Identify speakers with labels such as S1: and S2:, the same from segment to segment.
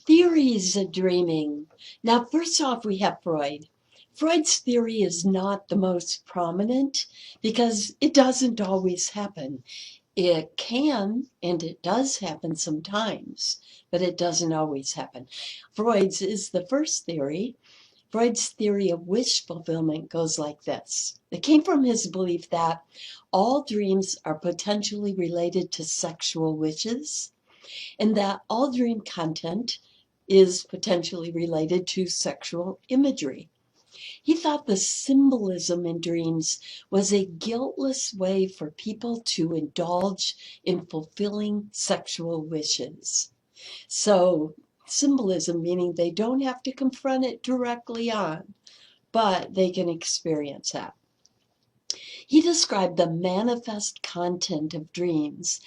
S1: Theories of dreaming. Now, first off, we have Freud. Freud's theory is not the most prominent because it doesn't always happen. It can and it does happen sometimes, but it doesn't always happen. Freud's is the first theory. Freud's theory of wish fulfillment goes like this. It came from his belief that all dreams are potentially related to sexual wishes, and that all dream content is potentially related to sexual imagery. He thought the symbolism in dreams was a guiltless way for people to indulge in fulfilling sexual wishes. So, symbolism meaning they don't have to confront it directly on, but they can experience that. He described the manifest content of dreams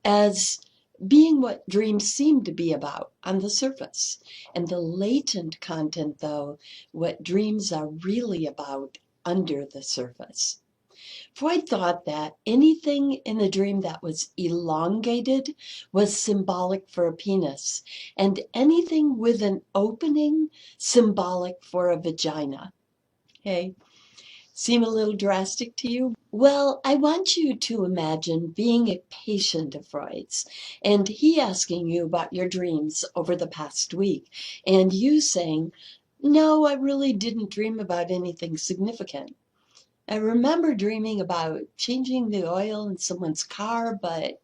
S1: as being what dreams seem to be about on the surface, and the latent content, though, what dreams are really about under the surface. Freud thought that anything in a dream that was elongated was symbolic for a penis, and anything with an opening symbolic for a vagina. Okay. Seem a little drastic to you? Well, I want you to imagine being a patient of Freud's and he asking you about your dreams over the past week and you saying, "No, I really didn't dream about anything significant. I remember dreaming about changing the oil in someone's car, but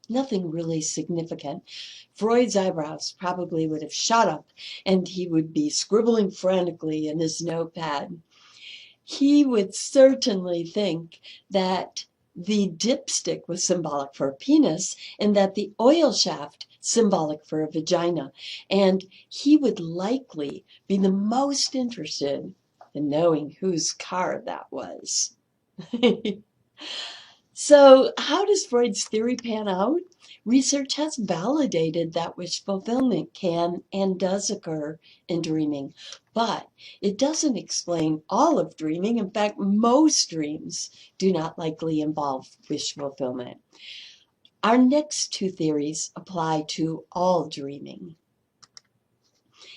S1: nothing really significant." Freud's eyebrows probably would have shot up and he would be scribbling frantically in his notepad. He would certainly think that the dipstick was symbolic for a penis and that the oil shaft symbolic for a vagina. And he would likely be the most interested in knowing whose car that was. So, how does Freud's theory pan out? Research has validated that wish fulfillment can and does occur in dreaming, but it doesn't explain all of dreaming. In fact, most dreams do not likely involve wish fulfillment. Our next two theories apply to all dreaming.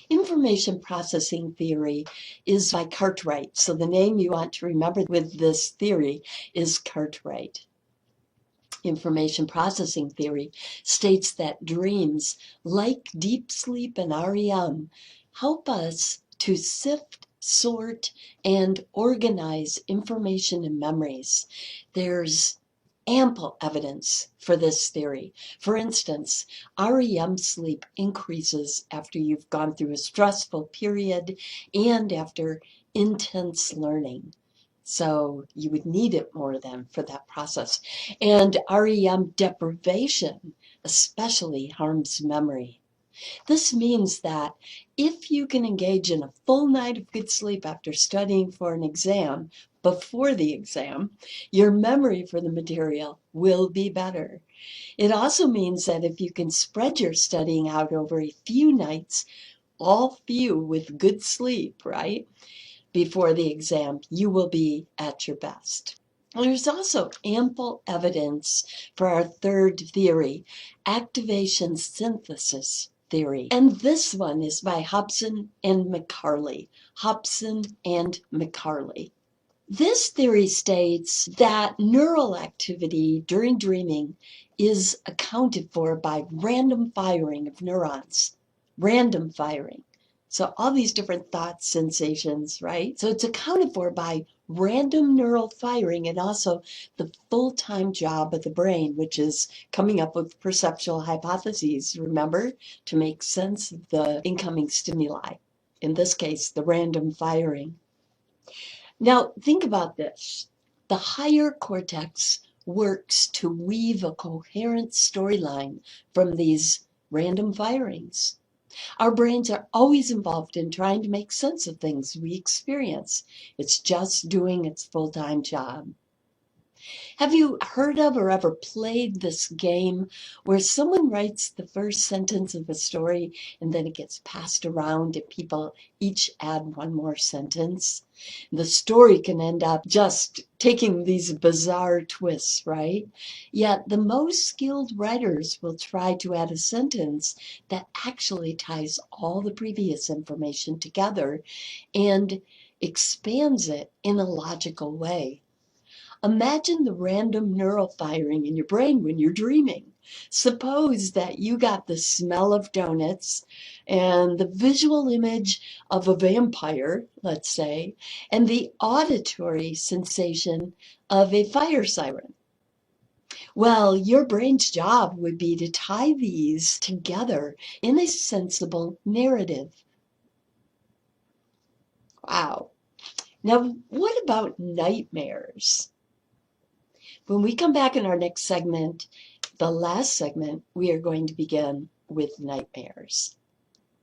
S1: Information processing theory is by Cartwright. So the name you want to remember with this theory is Cartwright. Information processing theory states that dreams, like deep sleep and REM, help us to sift, sort, and organize information and memories. There's ample evidence for this theory. For instance, REM sleep increases after you've gone through a stressful period and after intense learning. So you would need it more than for that process. And REM deprivation especially harms memory. This means that if you can engage in a full night of good sleep after studying for an exam, before the exam, your memory for the material will be better. It also means that if you can spread your studying out over a few nights, all few with good sleep, right, before the exam, you will be at your best. There's also ample evidence for our third theory, activation synthesis theory. And this one is by Hobson and McCarley. Hobson and McCarley. This theory states that neural activity during dreaming is accounted for by random firing of neurons. Random firing. So all these different thoughts, sensations, right? So it's accounted for by random neural firing and also the full-time job of the brain, which is coming up with perceptual hypotheses, remember, to make sense of the incoming stimuli. In this case, the random firing. Now, think about this. The higher cortex works to weave a coherent storyline from these random firings. Our brains are always involved in trying to make sense of things we experience. It's just doing its full-time job. Have you heard of or ever played this game where someone writes the first sentence of a story and then it gets passed around and people each add one more sentence? The story can end up just taking these bizarre twists, right? Yet the most skilled writers will try to add a sentence that actually ties all the previous information together and expands it in a logical way. Imagine the random neural firing in your brain when you're dreaming. Suppose that you got the smell of donuts and the visual image of a vampire, let's say, and the auditory sensation of a fire siren. Well, your brain's job would be to tie these together in a sensible narrative. Wow. Now, what about nightmares? When we come back in our next segment, the last segment, we are going to begin with nightmares.